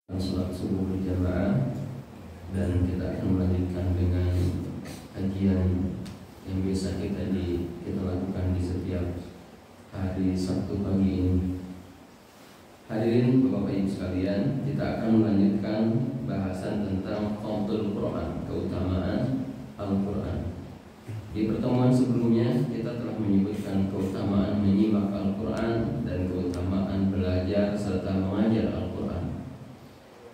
Salat subuh berjamaah, dan kita akan melanjutkan dengan kajian yang biasa kita lakukan di setiap hari Sabtu pagi ini. Hadirin Bapak Ibu sekalian, kita akan melanjutkan bahasan tentang Fadlul Quran, keutamaan Al-Quran. Di pertemuan sebelumnya kita telah menyebutkan keutamaan menyimak Al-Quran dan keutamaan belajar serta mengajar Al-Quran.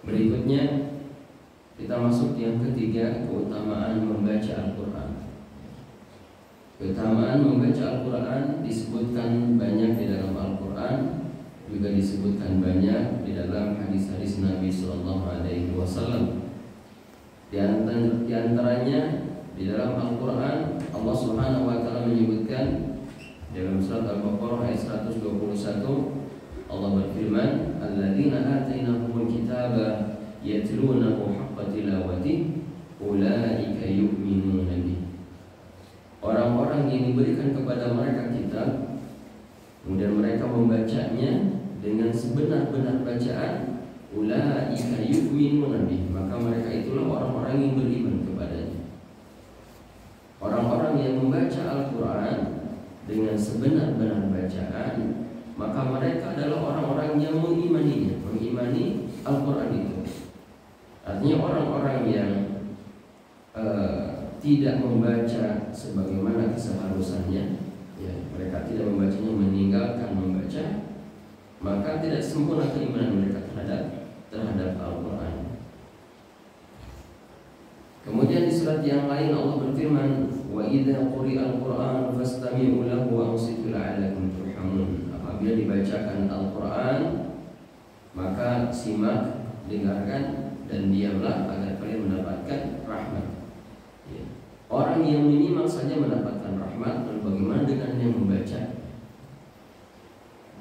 Berikutnya kita masuk yang ketiga, keutamaan membaca Al-Quran. Keutamaan membaca Al-Quran disebutkan banyak di dalam Al-Quran, juga disebutkan banyak di dalam hadis-hadis Nabi SAW. Di antaranya di dalam Al-Quran Allah Subhanahu wa Ta'ala menyebutkan dalam surat Al-Baqarah ayat 121, Allah berfirman, "Alladzina atainahumul kitaba yatlunahu haqqa tilawatihi ulaika yu'minuna bih." Orang-orang yang diberikan kepada mereka kitab, kemudian mereka membacanya dengan sebenar-benar bacaan, ulaika yu'minuna bih, maka mereka itulah orang-orang yang beriman kepadanya. Orang-orang yang membaca Al-Quran dengan sebenar-benar bacaan, maka mereka adalah orang-orang yang mengimani Al-Quran itu. Artinya orang-orang yang tidak membaca sebagaimana keseharusannya, ya, mereka tidak membacanya, meninggalkan membaca, maka tidak sempurna keimanan mereka terhadap Al-Quran. Kemudian di surat yang lain Allah berfirman, "Wa idza quri'al Qur'an fastami'u lahu wa ansitu la'allakum turhamun." Apabila dibacakan Al-Quran, maka simak, dengarkan, dan diamlah agar kalian mendapatkan rahmat. Ya. Orang yang menyimak saja mendapatkan rahmat, dan bagaimana dengan yang membaca?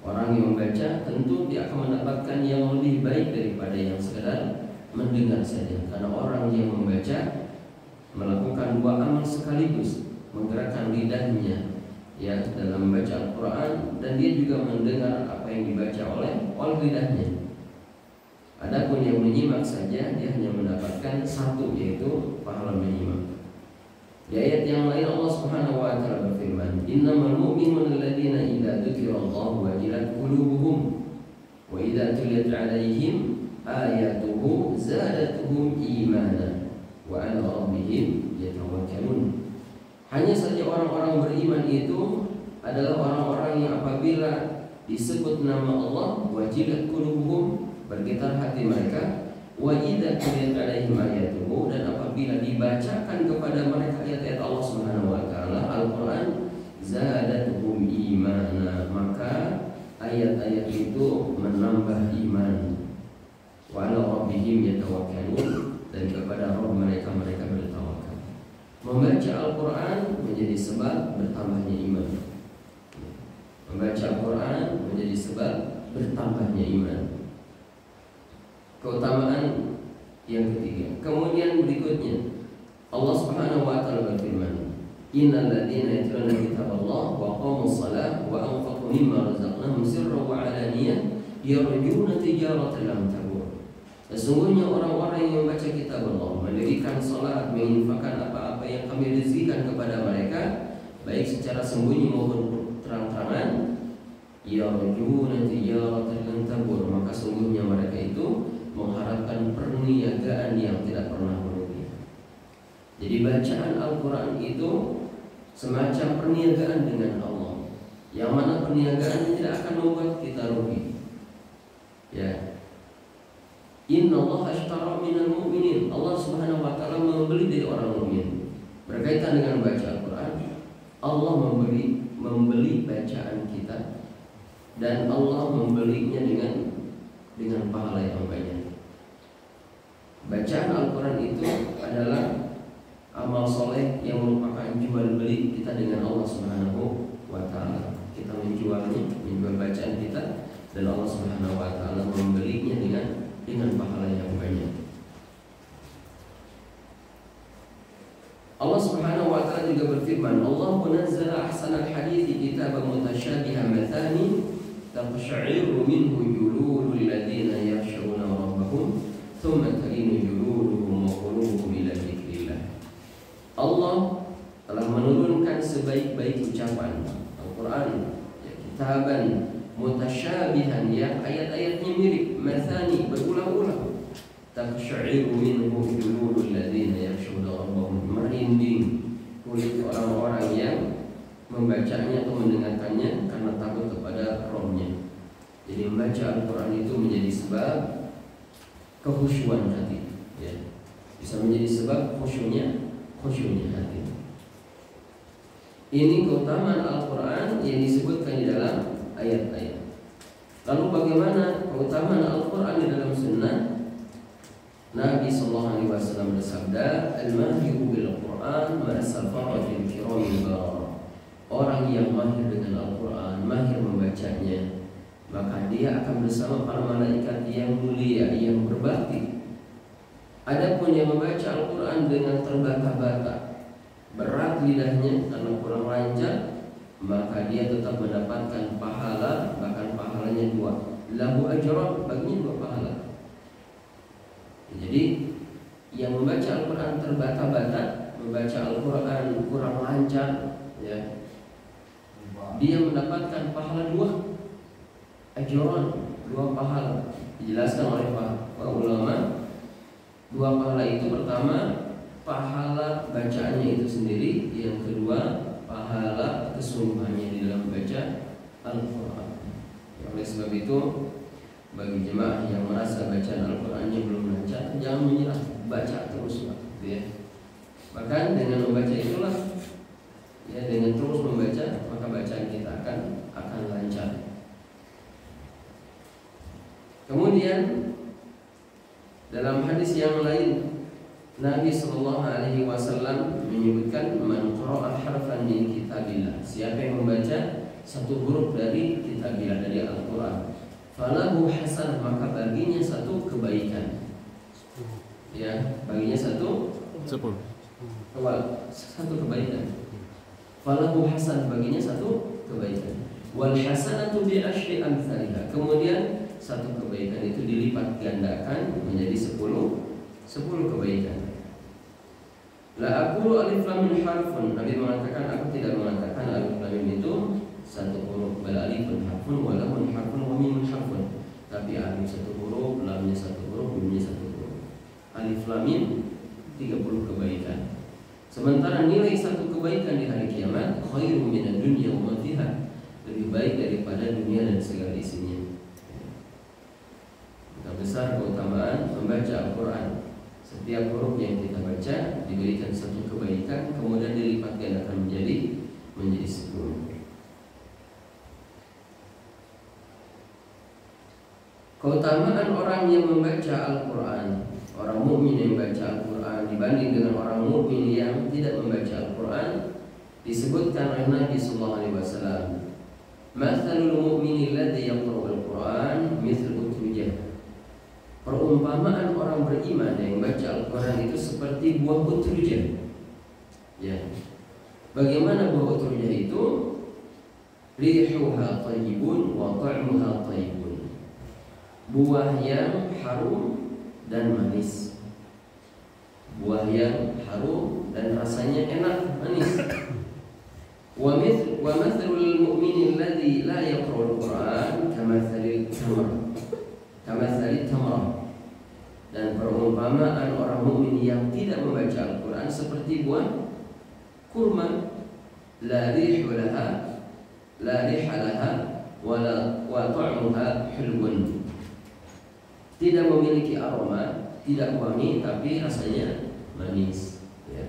Orang yang membaca tentu dia akan mendapatkan yang lebih baik daripada yang sekedar mendengar saja. Karena orang yang membaca melakukan dua amal sekaligus, menggerakkan lidahnya ya dalam membaca Al-Quran, dan dia juga mendengar apa yang dibaca oleh lidahnya. Adapun yang menyimak saja, dia hanya mendapatkan satu, yaitu pahala menyimak. Di ayat yang lain Allah Subhanahu wa Ta'ala berfirman, "Innamal mu'minuna alladziina idza dzukirallahu wajilat qulubuhum wa idza tuliyat 'alaihim ayatuhu zadatuhum iimana wa 'ala rabbihim yatawakkalun." Hanya saja orang-orang beriman itu adalah orang-orang yang apabila disebut nama Allah, wajilat qulubuhum, bergetar hati mereka, wa idza tuliyat 'alaihim ayatuhu, dan apabila dibacakan kepada mereka ayat-ayat Allah Subhanahu wa Ta'ala, Al-Quran, zadatuhum imana, maka ayat-ayat itu menambah iman, wa 'ala rabbihim yatawakkalun, dan kepada Rabb mereka bertawakal. Membaca Al-Quran menjadi sebab bertambahnya iman. Membaca Al-Quran menjadi sebab bertambahnya iman. Keutamaan yang ketiga. Kemudian berikutnya Allah Subhanahu wa Ta'ala berfirman, "Innal ladzina yatluna kitaballah wa aqamus shalah wa anfaqu mimma razaqnahum sirran wa 'alaniyah yarjuna tijaratan lam tabur." Sesungguhnya orang-orang yang membaca kitab Allah, mendirikan salat, menginfakkan apa-apa yang kami rezekikan kepada mereka, baik secara sembunyi maupun terang-terangan, yarjuna tijaratan lam tabur, maka sungguhnya mereka itu mengharapkan perniagaan yang tidak pernah merugi. Jadi bacaan Al-Quran itu semacam perniagaan dengan Allah, yang mana perniagaan tidak akan membuat kita rugi. Ya, Inna Allah ashtara minal mu'minin, Allah Subhanahu wa Ta'ala membeli dari orang mukmin. Berkaitan dengan baca Al-Quran, Allah membeli bacaan kita, dan Allah membelinya dengan pahala yang banyak. Bacaan Al-Quran itu adalah amal soleh yang merupakan jual beli kita dengan Allah Subhanahu wa Ta'ala. Kita menjual bacaan kita, dan Allah Subhanahu wa Ta'ala membelinya dengan pahala yang banyak. Allah Subhanahu wa Ta'ala juga berfirman, "Allahu nazzala ahsanal hadithi kitaban mutasyabihan mathani taqsha'iru minhu juludul ladzina yakhshawna rabbahum rabbahum thumma talinu juluduhum wa qulubuhum ila dzikrillah. Allah telah menurunkan sebaik-baik ucapan Al-Quran, ya, kitaban mutasyabihan, yang ayat-ayatnya mirip, mathani, berulang-ulang. Taqsha'iru minhu juludul ladzina yakhshawna rabbahum, merinding kulit orang-orang yang membacanya atau mendengarkannya karena takut kepada Rabb-nya. Jadi membaca Al-Quran itu menjadi sebab kekhusyuan hati, ya. Bisa menjadi sebab khusyunya hati. Ini keutamaan Al-Quran yang disebutkan di dalam ayat-ayat. Lalu bagaimana keutamaan Al-Quran di dalam sunnah? Nabi SAW bersabda, "Al-mahiru bil-Quran ma'asafaratil kiramil bararah." Orang yang mahir dengan Al-Quran, mahir membacanya, maka dia akan bersama para malaikat yang mulia, yang berbakti. Adapun yang membaca Al-Quran dengan terbata-bata, berat lidahnya karena kurang lancar, maka dia tetap mendapatkan pahala, bahkan pahalanya 2. Lahu ajran, baginya 2 pahala. Jadi yang membaca Al-Quran terbata-bata, membaca Al-Quran kurang lancar, ya, dia mendapatkan pahala 2, ajran, 2 pahala. Dijelaskan oleh para ulama, 2 pahala itu, pertama pahala bacaannya itu sendiri, yang kedua pahala kesungguhannya di dalam membaca Al-Quran. Oleh sebab itu, bagi jemaah yang merasa bacaan Al-Qurannya belum lancar, jangan menyerah, baca terus, ya. Bahkan dengan membaca itulah, ya, dengan terus membaca, maka bacaan kita akan lancar. Kemudian dalam hadis yang lain, Nabi SAW menyebutkan, "Man qara'a harfan min kitabillah." Siapa yang membaca satu huruf dari kitabillah, dari Al-Quran, falahu hasanah, maka baginya satu kebaikan. Ya, baginya satu kebaikan. Falahu hasanah, baginya satu kebaikan. Wal hasanatu bi asyri amsalha. Kemudian satu kebaikan itu dilipat gandakan menjadi 10 kebaikan. La aqulu alif lam mim harfun. Nabi mengatakan, aku tidak mengatakan alif lam mim itu satu huruf, bal alifun harfun wa lamun harfun wa mimun harfun. Tapi alif satu huruf, lamnya satu huruf, mimnya satu huruf. Alif lam mim 30 kebaikan. Sementara nilai satu kebaikan di hari kiamat khairum minad dunya wa ma fiha, lebih baik daripada dunia dan segala isinya. Maka besar keutamaan membaca Al-Quran. Setiap huruf yang kita baca diberikan satu kebaikan, kemudian dilipat gandakan menjadi 10. Keutamaan orang yang membaca Al-Quran, orang mukmin yang membaca Al-Quran dibanding dengan orang mukmin yang tidak membaca Al-Quran, disebutkan oleh Nabi SAW, "Mathalul mu'mini alladhi yaqra'u al-Quran mithlu utrujah." Perumpamaan orang beriman yang membaca Al-Quran itu seperti buah utrujah. Ya. Bagaimana buah utrujah itu? Rihuha thayyibun wa ta'muha thayyibun. Buah yang harum dan manis. Buah yang harum dan rasanya enak, manis. Wa mathalul mu'mini alladhi la yaqra'u al-Quran kamathalil tamrah. Dan perumpamaan orang mukmin yang tidak membaca Al-Quran seperti buah kurma, la riha laha wa ta'muha hulwun. Tidak memiliki aroma, tidak wangi, tapi rasanya manis, ya.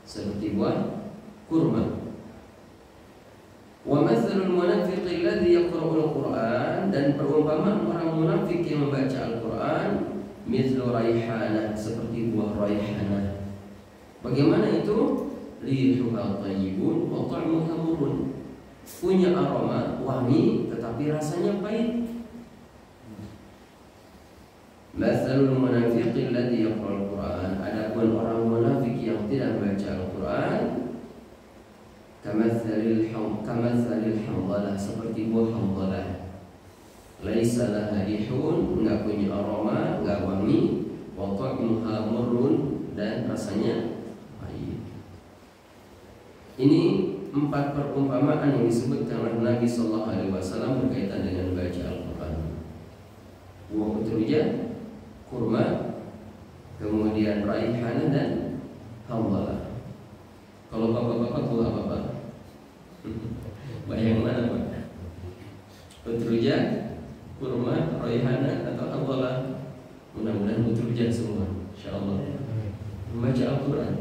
Seperti buah kurma. Wa mathalul munafiqi alladhi yaqra'u al-Quran, dan perumpamaan orang munafik yang membaca Al-Quran mithlu raihanah, seperti buah raihanah. Bagaimana itu? Rihuha thayyibun wa ta'muha murrun. Punya aroma wangi tetapi rasanya pahit. Mathalul munafiqi alladhi yaqra'u al-Quran, adapun orang munafik yang tidak membaca Al-Quran, kamathalil hamdalah, seperti buah hamdalah. laisa laha rihun, enggak punya aroma, enggak wangi, wa ta'muha murrun, dan rasanya pahit. Ini 4 perumpamaan yang disebutkan oleh Nabi sallallahu alaihi wasallam berkaitan dengan baca Al-Qur'an. Buah utruja, kurma, kemudian raihanah dan hambalah. Kalau bapak-bapak buah apa Pak? Bayang mana Pak? Utruja, kurma, raihanah atau hambalah? Mudah-mudahan utruja semua, insyaallah. Membaca Al-Qur'an.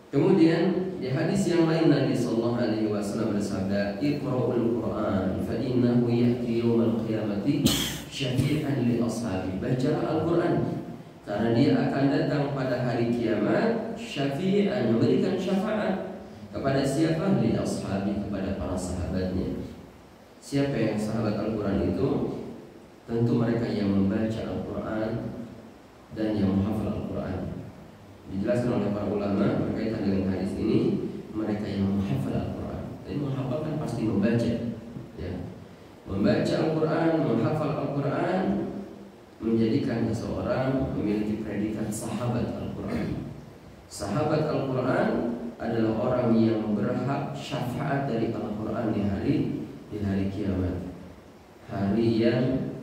Kemudian di hadis yang lain Nabi sallallahu alaihi wasallam bersabda, "Iqra'ul Qur'an fa innahu ya'ti yaumal qiyamati syafi'an li ashabi." Bacalah Al-Qur'an karena dia akan datang pada hari kiamat syafi'an, memberikan syafaat kepada siapa? Li ashabi, kepada para sahabatnya. Siapa yang sahabat Al-Qur'an itu? Tentu mereka yang membaca Al-Qur'an dan yang menghafal Al-Qur'an. Dijelaskan oleh para ulama berkaitan dengan hadis ini, mereka yang menghafal Al-Quran. Jadi menghafal kan pasti membaca, ya. Membaca Al-Quran, menghafal Al-Quran menjadikan seseorang memiliki predikat sahabat Al-Quran. Sahabat Al-Quran adalah orang yang berhak syafaat dari Al-Quran di hari kiamat. Hari yang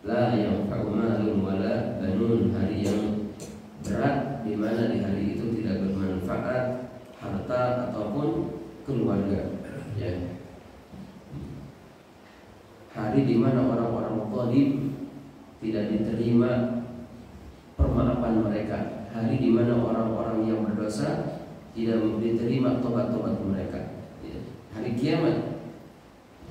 la yanfa'u malun wala banun, hari yang berat, di mana di hari itu tidak bermanfaat harta ataupun keluarga, ya. Hari di mana orang-orang zalim tidak diterima permaafan mereka. Hari di mana orang-orang yang berdosa tidak diterima tobat-tobat mereka, ya. Hari kiamat.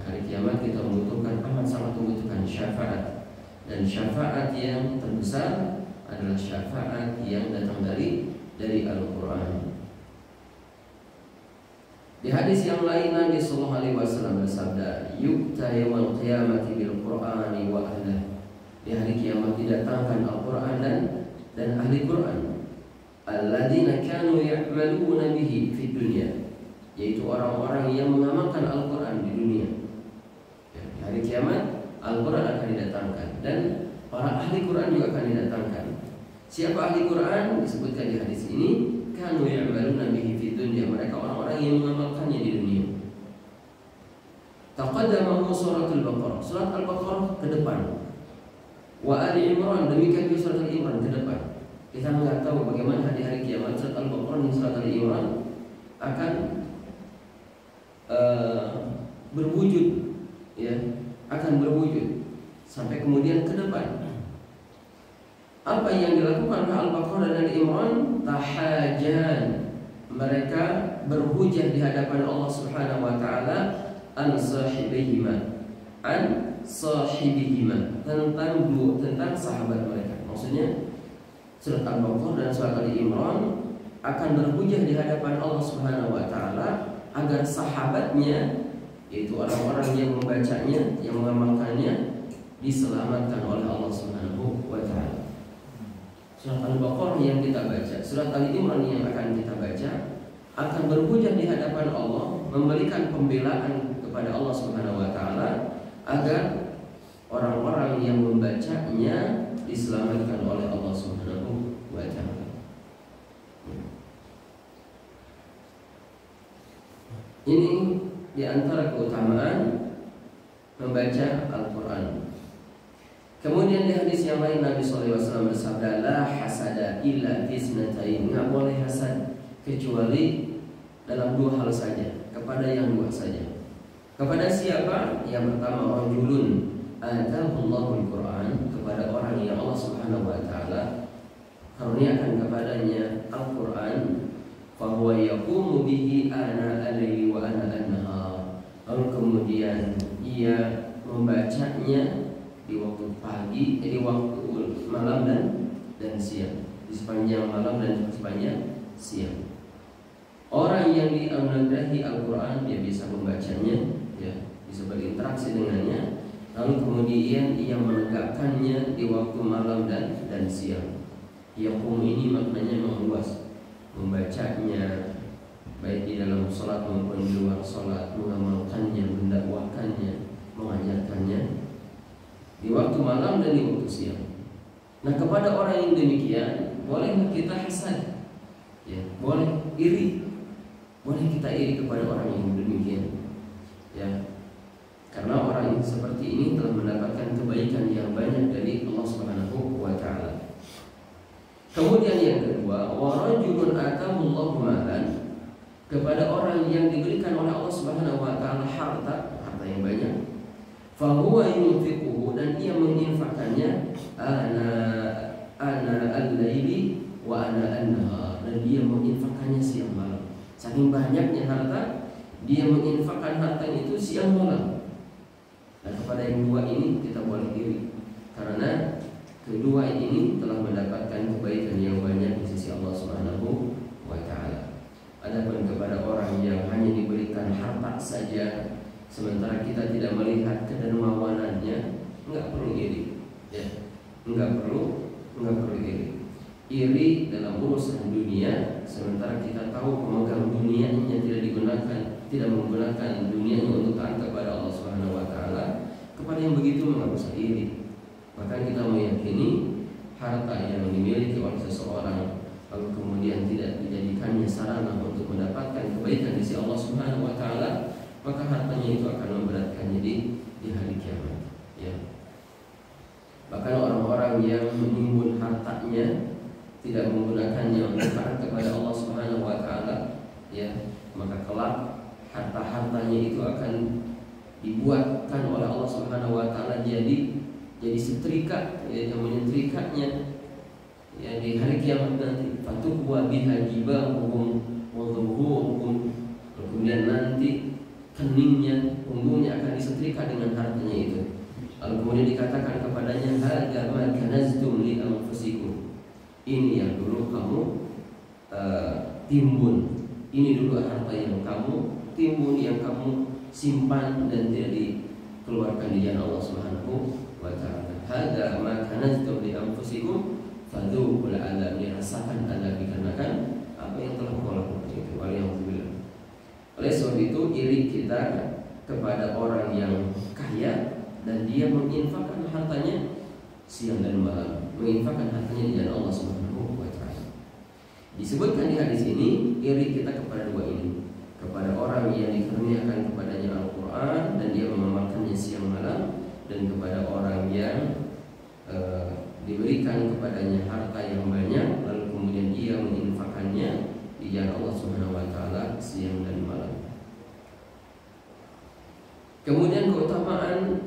Hari kiamat kita membutuhkan, amat sangat membutuhkan syafaat. Dan syafaat yang terbesar adalah syafaat yang datang dari Al-Quran. Di hadis yang lain Nabi sallallahu alaihi wasallam bersabda, "Yu'ta yaumal qiyamati bil Qur'ani wa ahlihi." Di hari kiamat didatangkan Al-Quran dan ahli Quran. Alladzina kanu ya'maluna bihi fid dunya, yaitu orang-orang yang mengamalkan Al-Quran di dunia. Ya, di hari kiamat Al-Quran akan didatangkan dan para ahli Quran juga akan didatangkan. Siapa ahli Quran? Disebutkan di hadis ini, kanu ya'maluna bihi fid dunya, mereka orang-orang yang mengamalkannya di dunia. Taqaddama suratul Baqarah, surat Al-Baqarah ke depan. Wa Ali Imran, demikian juga surat Al-Imran ke depan. Kita enggak tahu bagaimana di hari kiamat surat Al-Baqarah dan surat Al-Imran akan berwujud, ya, akan berwujud sampai kemudian ke depan. Apa yang dilakukan oleh Al-Baqarah dan Al-Imran? Tahajan, mereka berhujah di hadapan Allah Subhanahu wa taala an sahibihima, tentang sahabat mereka. Maksudnya surat Al-Baqarah dan surat Al-Imran akan berhujah di hadapan Allah Subhanahu wa taala agar sahabatnya, yaitu orang-orang yang membacanya, yang mengamalkannya, diselamatkan oleh Allah Subhanahu wa taala. Surat Al-Baqarah yang kita baca, surat Al-Imran yang akan kita baca akan berhujah di hadapan Allah, memberikan pembelaan kepada Allah Subhanahu wa taala agar orang-orang yang membacanya diselamatkan oleh Allah Subhanahu wa taala. Ini di antara keutamaan membaca Al-Quran. Kemudian di hadis yang lain Nabi SAW bersabda, la hasada illa fisnatain, nggak boleh hasad kecuali dalam 2 hal saja, kepada yang 2 saja. Kepada siapa? Yang pertama, rajulun atahullahu al-Quran, kepada orang yang Allah Subhanahu wa taala karuniakan kepadanya Al-Quran, fahuwa yaqumu bihi ana al-laili wa ana an-nahar, lalu kemudian ia membacanya di waktu pagi, di waktu malam dan siang, di sepanjang malam dan sepanjang siang. Orang yang dianugerahi Al-Quran, dia bisa membacanya, ya, bisa berinteraksi dengannya, lalu kemudian ia menegakkannya di waktu malam dan siang. Yaqum ini maknanya memang luas, membacanya, baik di dalam sholat maupun di luar sholat, mengamalkannya, mendakwakannya, mengajarkannya di waktu malam dan di waktu siang. Nah, kepada orang yang demikian boleh kita hasad, ya, boleh iri, boleh kita iri kepada orang yang demikian, ya, karena orang yang seperti ini telah mendapatkan kebaikan yang banyak dari Allah Subhanahu wa Ta'ala. Kemudian yang kedua, warajulun atamullahu malan, kepada orang yang diberikan oleh Allah Subhanahu wa Ta'ala harta yang banyak, fahuwa yunfiquhu, dan ia menginfakkannya ana al-laili wa ana an-nahar, dan dia menginfakkannya siang malam. Saking banyaknya harta, dia menginfakkan harta itu siang malam. Nah, kepada yang dua ini kita boleh iri, karena kedua ini telah mendapatkan kebaikan yang banyak di sisi Allah Subhanahu wa Ta'ala. Adapun kepada orang yang hanya diberikan harta saja, sementara kita tidak melihat kedermawanannya, enggak perlu iri, ya, enggak perlu iri. Iri dalam urusan dunia, sementara kita tahu pemegang dunianya tidak menggunakan dunianya untuk taat kepada Allah Subhanahu wa Ta'ala. Kepada yang begitu enggak usah iri. Maka kita meyakini harta yang dimiliki oleh seseorang lalu kemudian tidak dijadikannya sarana untuk mendapatkan kebaikan di sisi Allah Subhanahu wa Ta'ala, maka hartanya itu akan memberatkannya di hari kiamat, ya. Bahkan orang-orang yang menimbun hartanya tidak menggunakannya untuk taat kepada Allah Subhanahu wa Ta'ala, ya, maka kelak harta-hartanya itu akan dibuatkan oleh Allah Subhanahu wa Ta'ala jadi setrika, ya, yang menyetrikanya, ya, di hari kiamat nanti. Fatukwa biha jibahuhum wa dhuhuruhum, kemudian nanti keningnya, punggungnya akan disetrika dengan hartanya itu. Lalu kemudian dikatakan kepadanya, hadza ma kanaztum li anfusikum, ini yang dulu kamu timbun, ini dulu harta yang kamu timbun, yang kamu simpan dan tidak dikeluarkan di jalan Allah Subhanahu wa Ta'ala. Hadza ma kanaztum li anfusikum fadzuqul adzab, dirasakan azab dikarenakan apa yang telah kau lakukan itu. Waliyahumullah. Oleh sebab itu iri kita kepada orang yang kaya dan dia menginfakkan hartanya siang dan malam, menginfakkan hartanya di jalan Allah Subhanahu wa Ta'ala. Disebutkan di hadis ini iri kita kepada dua ini, kepada orang yang dikaruniakan kepadanya Al-Quran dan dia mengamalkannya siang malam, dan kepada orang yang diberikan kepadanya harta yang banyak lalu kemudian ia menginfakkannya di jalan Allah Subhanahu wa Ta'ala siang dan malam. Kemudian keutamaan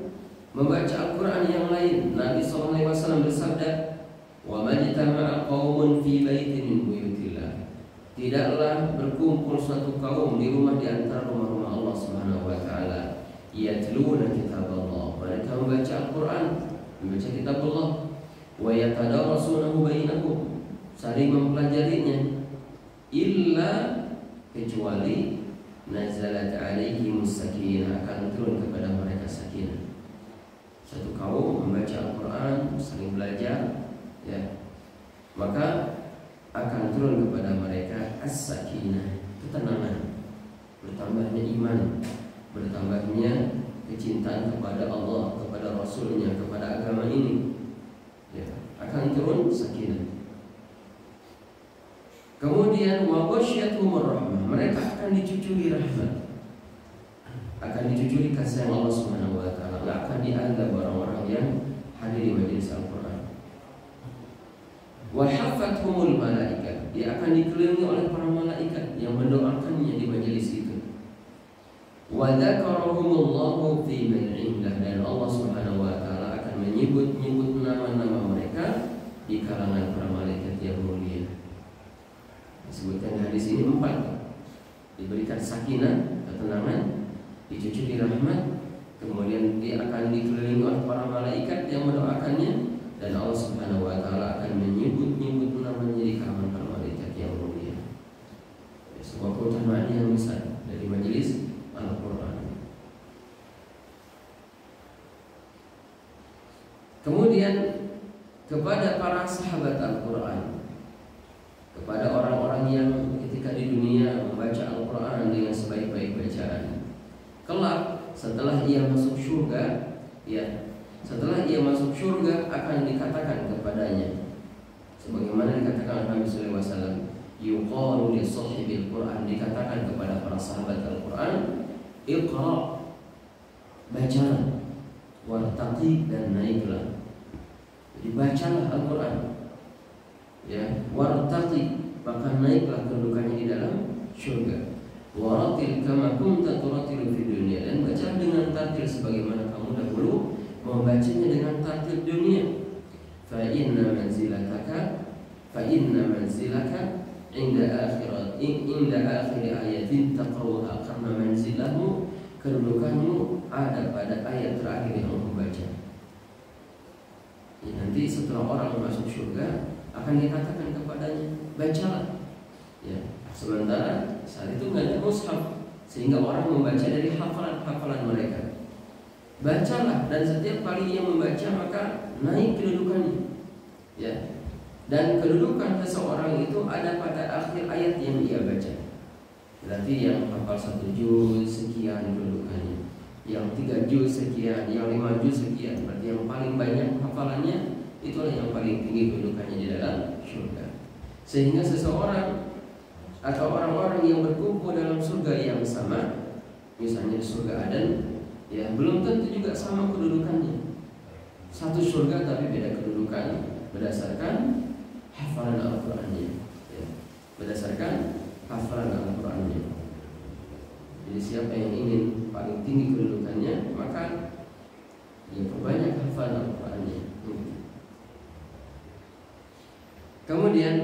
membaca Al-Quran yang lain, Nabi SAW bersabda, wa majtama'a qaumun fi baitin min buyutillah, tidaklah berkumpul suatu kaum di rumah di antara rumah-rumah Allah Subhanahu wa Ta'ala, yatluna kitab Allah, mereka membaca Al-Quran, membaca kitab Allah, wa yatadarasunahu bainakum, saling mempelajarinya, illa, kecuali nazalat alaihimus sakinah, akan turun kepada mereka sakinah. Satu kaum membaca Al-Quran, saling belajar, ya, maka akan turun kepada mereka as-sakinah, ketenangan, bertambahnya iman, bertambahnya kecintaan kepada Allah, kepada Rasulnya, kepada agama ini, ya, akan turun sakinah. Kemudian wa ghasyiyatuhumur rahmah, mereka akan dicucuri rahmat, akan dicucuri kasih Allah Subhanahu wa Ta'ala, akan diazab orang-orang yang hadir di majelis Al-Quran. Wa haffathumul malaikah, dia akan dikelilingi oleh para malaikat yang mendoakannya di majelis itu. Wa dzakarahumullahu fi man indah, dan Allah Subhanahu wa Ta'ala akan menyebut-nyebut nama-nama mereka di kalangan para malaikat yang mulia. Disebutkan hadis ini 4, diberikan sakinah, ketenangan, dicucuri rahmat, kemudian dia akan dikelilingi oleh para malaikat yang mendoakannya, dan Allah Subhanahu wa Ta'ala akan menyebut-nyebut namanya di kalangan para malaikat yang mulia. Sebuah keutamaan yang besar dari majelis Al-Quran. Kemudian kepada para sahabat Al-Quran, kepada orang-orang yang ketika ketika di dunia membaca Al-Quran dengan sebaik-baik bacaan. Kelak setelah ia masuk surga, ya, setelah ia masuk surga akan dikatakan kepadanya, sebagaimana dikatakan Nabi sallallahu alaihi wasallam, yuqalu li sahibil Quran, dikatakan kepada para sahabat Al-Quran, iqra, bacalah, wartaqi, dan naiklah. Jadi bacalah Al-Quran, ya, wartaqi, maka naiklah kedudukannya di dalam surga. Waratil kama kunta turatilu fid dunya, dan baca dengan tartil sebagaimana kamu dahulu membacanya dengan tartil dunia. Fa inna manzilataka inda akhir ayatin taqra'uha, karena manzilahu, kedudukanmu ada pada ayat terakhir yang kamu baca. Ya, nanti setelah orang masuk surga akan dikatakan kepadanya, bacalah, ya. Sementara saat itu nggak ada mushaf, sehingga orang membaca dari hafalan mereka. Bacalah, dan setiap kali ia membaca maka naik kedudukannya, ya. Dan kedudukan seseorang itu ada pada akhir ayat yang ia baca. Berarti yang hafal 1 juz sekian kedudukannya, yang 3 juz sekian, yang 5 juz sekian. Berarti yang paling banyak hafalannya itulah yang paling tinggi kedudukannya di dalam surga. Sehingga seseorang atau orang-orang yang berkumpul dalam surga yang sama, misalnya di surga Aden, ya, belum tentu juga sama kedudukannya. Satu surga tapi beda kedudukan berdasarkan hafalan Al-Qur'annya, ya, berdasarkan hafalan Al-Qur'annya. Jadi siapa yang ingin paling tinggi kedudukannya, maka dia perbanyak hafalan Al-Qur'annya. Kemudian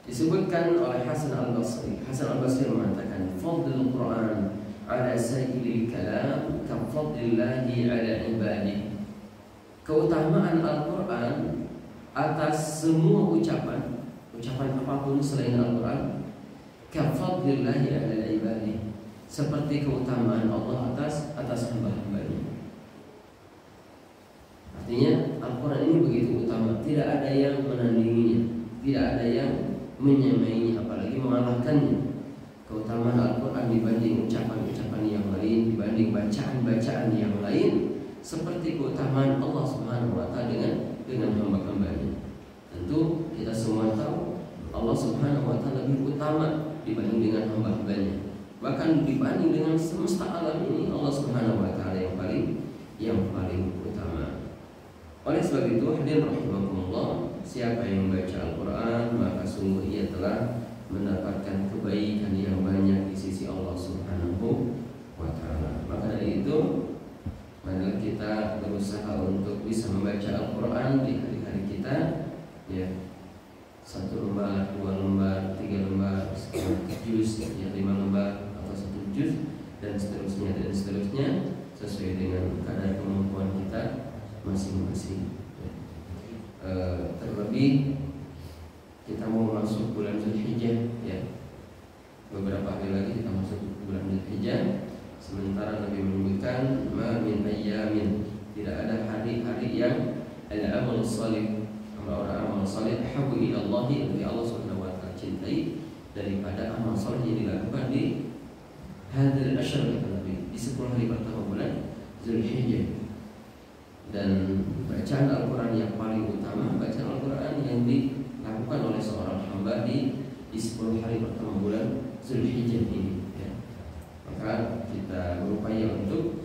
disebutkan oleh Hasan Al-Basri. Hasan Al-Basri mengatakan, fadlul Quran ala sayyidil kalam ka fadlillahi ala ibadihi. Keutamaan Al-Quran atas semua ucapan apapun selain Al-Quran, ka fadlillahi ala ibadihi, seperti keutamaan Allah atas hamba-hambanya. Artinya Al-Quran ini begitu utama, tidak ada yang menandinginya, tidak ada yang menyamainya, apalagi mengalahkannya. Keutamaan Al-Quran dibanding ucapan-ucapan yang lain, dibanding bacaan-bacaan yang lain, seperti keutamaan Allah Subhanahu wa Ta'ala dengan hamba-hambanya. Tentu kita semua tahu Allah Subhanahu wa Ta'ala lebih utama dibanding dengan hamba-hambanya. Bahkan dibanding dengan semesta alam ini, Allah Subhanahu wa Ta'ala yang paling utama. Oleh sebab itu, hadirin rahimakumullah, siapa yang membaca Al-Quran maka sungguh ia telah mendapatkan kebaikan yang banyak di sisi Allah Subhanahu wa Ta'ala. Maka dari itu, marilah kita berusaha untuk bisa membaca Al-Quran di hari-hari kita, ya, 1 lembar, 2 lembar, 3 lembar, 1 juz, ya, 5 lembar atau 1 juz, dan seterusnya sesuai dengan kadar kemampuan kita masing-masing. Terlebih kita mau masuk bulan Zulhijjah, ya. Beberapa hari lagi kita masuk bulan Zulhijjah. Sementara Nabi menyebutkan, ma min ayyamin, tidak ada hari-hari yang al-amal salih, amal salih habu ila Allah, lebih Allah Subhanahu wa Ta'ala cintai daripada amal salih yang dilakukan di hadil asyar, kata Nabi, di 10 hari pertama bulan Zulhijjah. Dan bacaan Al-Quran yang paling utama, bacaan Al-Quran yang dilakukan oleh seorang hamba di 10 hari pertama bulan Zulhijjah ini, ya. Maka kita berupaya untuk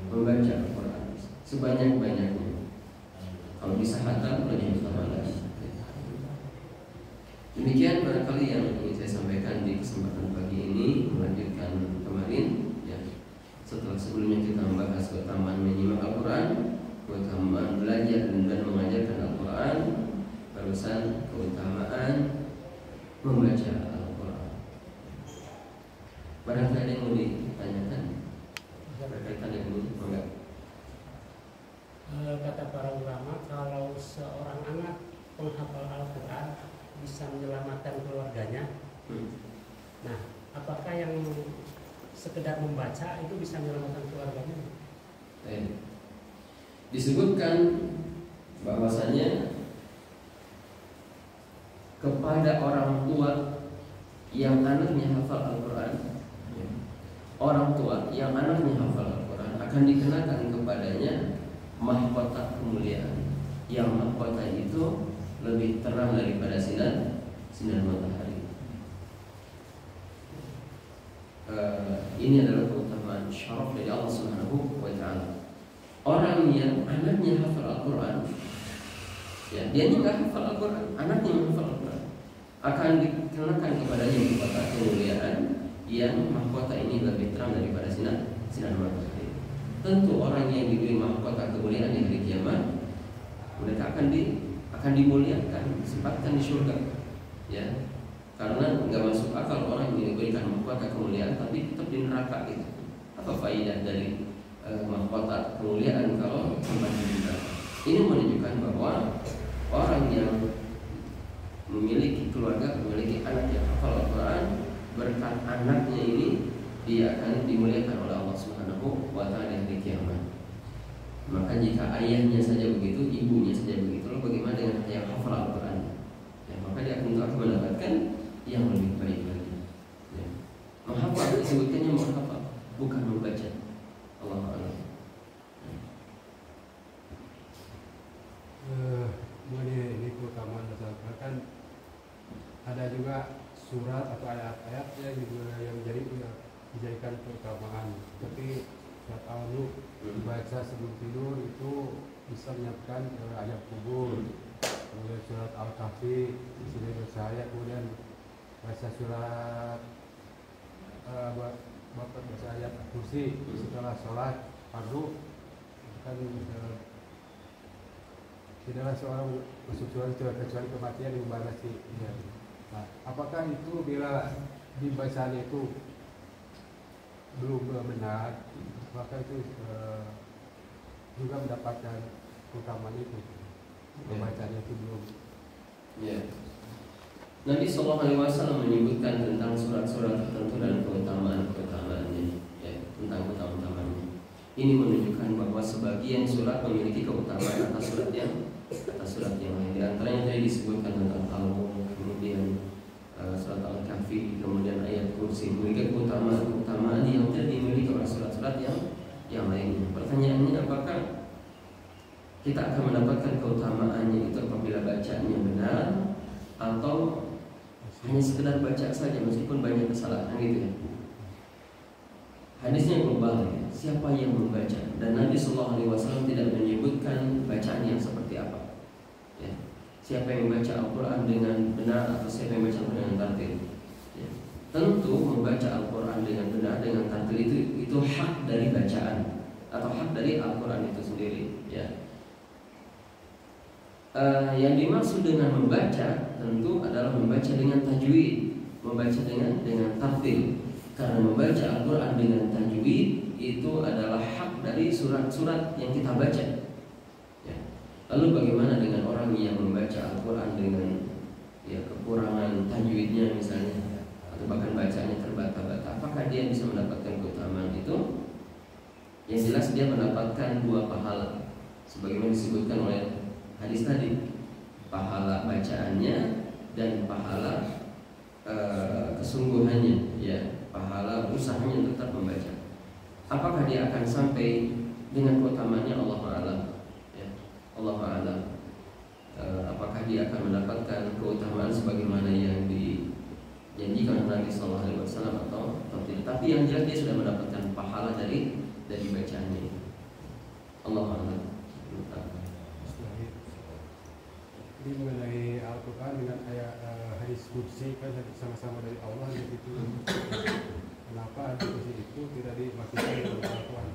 membaca Al-Quran sebanyak-banyaknya. Kalau bisa khatam lebih utama lagi. Demikian barangkali yang ingin saya sampaikan di kesempatan pagi ini, melanjutkan kemarin, ya. Setelah sebelumnya kita membahas keutamaan menyimak Al-Quran, keutamaan belajar dan mengajarkan Al-Quran, barusan keutamaan membaca Al-Quran. Barangkali ada yang mau ditanyakan berkaitan dengan ini, enggak? Kata para ulama, kalau seorang anak penghafal Al-Quran bisa menyelamatkan keluarganya, Nah, apakah yang sekedar membaca itu bisa menyelamatkan keluarganya? Disebutkan bahwasanya kepada orang tua yang anaknya hafal Al-Quran, orang tua yang anaknya hafal Al-Quran akan dikenakan kepadanya mahkota kemuliaan, yang mahkota itu lebih terang daripada sinar matahari. Ini adalah keutamaan syaraf dari Allah Subhanahu wa Ta'ala. Orang yang anaknya hafal Al-Quran, ya, dia nggak hafal Al-Quran, anaknya yang hafal Al-Quran, akan dikenakan kepadanya mahkota kemuliaan, yang mahkota ini lebih terang daripada sinar matahari. Tentu orang yang diberi mahkota kemuliaan di hari kiamat, mereka akan dimuliakan, disempatkan di surga, ya. Karena nggak masuk akal orang yang diberikan mahkota kemuliaan tapi tetap di neraka gitu. Apa faidah dari mahkota kemuliaan kalau tempat di neraka? Ini menunjukkan bahwa orang yang memiliki keluarga, memiliki anak yang hafal Al-Quran, berkat anaknya ini dia akan dimuliakan oleh Allah Subhanahu wa Ta'ala di hari kiamat. Maka jika ayahnya saja begitu, ibunya saja begitu, lalu bagaimana dengan yang hafal Al-Quran? Ya, maka dia akan mendapatkan yang lebih baik lagi. Ya. Menghafal disebutkannya menghafal, bukan membaca. Allahu a'lam. Ini keutamaan kan ada juga surat atau ayat-ayat yang dijadikan keutamaan. Tapi surat Al-Mulk dibaca sebelum tidur itu bisa menyiapkan ayat kubur. Kemudian surat Al-Kahfi disini bercahaya, kemudian baca surat baca ayat kursi setelah sholat fardu kan tidaklah seorang masuk surga kecuali kematian yang membatasi. Nah, apakah itu bila dibacanya itu belum benar, maka itu juga mendapatkan keutamaan itu? Pembacanya itu belum. Ya. Nabi SAW menyebutkan tentang surat-surat tertentu dan keutamaan-keutamaannya, ya, tentang keutamaan-keutamaannya. Ini menunjukkan bahwa sebagian surat memiliki keutamaan atas surat yang lain. Di antaranya tadi disebutkan tentang Al-Mulk, kemudian surat Al-Kahfi, kemudian ayat kursi, memiliki keutamaan yang tidak dimiliki oleh surat-surat yang lainnya. Pertanyaannya, apakah kita akan mendapatkan keutamaannya itu apabila bacaannya benar, atau hanya sekedar baca saja meskipun banyak kesalahan gitu ya? Hadisnya global ya, siapa yang membaca, dan Nabi SAW tidak menyebutkan bacaan yang seperti apa, ya. Siapa yang membaca Al-Quran dengan benar atau siapa yang membaca dengan tartil, ya. Tentu membaca Al-Quran dengan benar dengan tartil itu hak dari bacaan atau hak dari Al-Quran itu sendiri, ya. Yang dimaksud dengan membaca tentu adalah membaca dengan tajwid, membaca dengan tartil. Karena membaca Al-Quran dengan tajwid itu adalah hak dari surat-surat yang kita baca, ya. Lalu bagaimana dengan orang yang membaca Al-Quran dengan kekurangan tajwidnya misalnya, atau bahkan bacanya terbata-bata? Apakah dia bisa mendapatkan keutamaan itu? Yang jelas dia mendapatkan 2 pahala, sebagaimana disebutkan oleh hadis tadi, pahala bacaannya dan pahala kesungguhannya, ya, pahala usahanya tetap membaca. Apakah dia akan sampai dengan keutamaannya? Allah a'lam, ya. Allah a'lam. Apakah dia akan mendapatkan keutamaan sebagaimana yang dijanjikan oleh Nabi SAW atau tidak? Tapi yang jelas dia sudah mendapatkan pahala dari bacaannya. Allah a'lam. Ini mengenai Al-Quran dengan ayat hadis kursi kan sama-sama dari Allah gitu. Kenapa hadis kursi itu tidak dimasukkan dalam Al-Quran?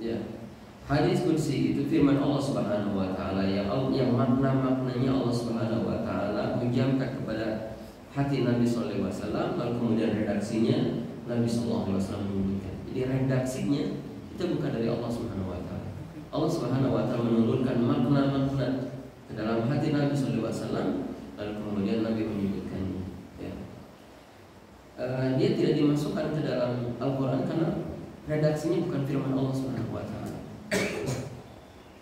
Ya, hadis kursi itu firman Allah Subhanahu Wa Taala yang maknanya Allah Subhanahu Wa Taala menjamkan kepada hati Nabi SAW, lalu kemudian redaksinya Nabi SAW menyebutkan. Jadi redaksinya itu bukan dari Allah Subhanahu Wa Taala. Allah Subhanahu Wa Taala menurunkan makna-makna ke dalam hati Nabi SAW, lalu kemudian Nabi menyebutkannya, ya. dia tidak dimasukkan ke dalam Al-Quran karena redaksinya bukan firman Allah Subhanahu wa Ta'ala.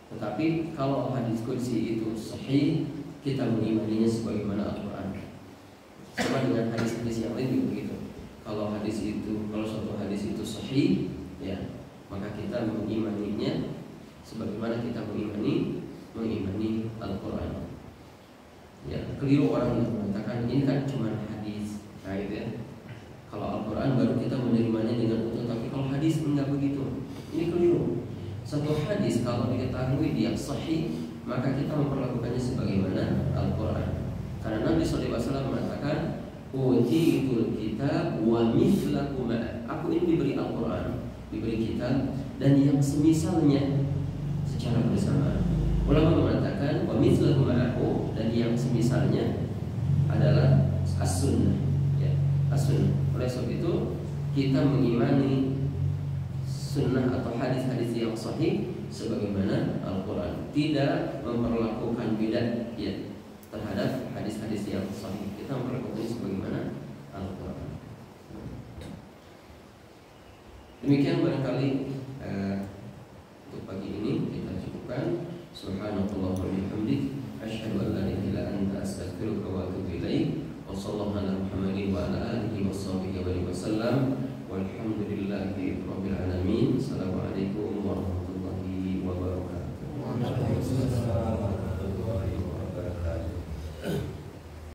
Tetapi kalau hadis qudsi itu sahih, kita mengimaninya sebagaimana Al-Quran. Sama dengan hadis-hadis yang lain juga begitu. Kalau suatu hadis itu sahih, ya, maka kita mengimaninya sebagaimana kita mengimani Al-Quran. Ya, keliru orang yang mengatakan ini kan cuma hadis, nah itu ya. Kalau Al-Quran baru kita menerimanya dengan utuh, tapi kalau hadis enggak begitu. Ini keliru. Satu hadis kalau diketahui dia sahih, maka kita memperlakukannya sebagaimana Al-Quran. Karena Nabi SAW mengatakan, utiitul kitab wa mithlakum. Aku ini diberi Al-Quran, diberi kitab dan yang semisalnya secara bersamaan. Ulama mengatakan wa mithlakum ma'ahu, dan yang semisalnya adalah as-sunnah, ya, as-sunnah. Oleh sebab itu kita mengimani sunnah atau hadis-hadis yang sahih sebagaimana Al-Quran, tidak memperlakukan beda, ya, terhadap hadis-hadis yang sahih. Kita memperlakukannya sebagaimana Al-Quran. Demikian barangkali untuk pagi ini kita cukupkan. Subhanallah wa bihamdik, asyhadu an la ilaha illa anta, astaghfiruka wa atubu ilaik. Wa sallallahu ala Muhammadin wa ala alihi wa sahbihi wa sallam. Walhamdulillahi rabbil alamin.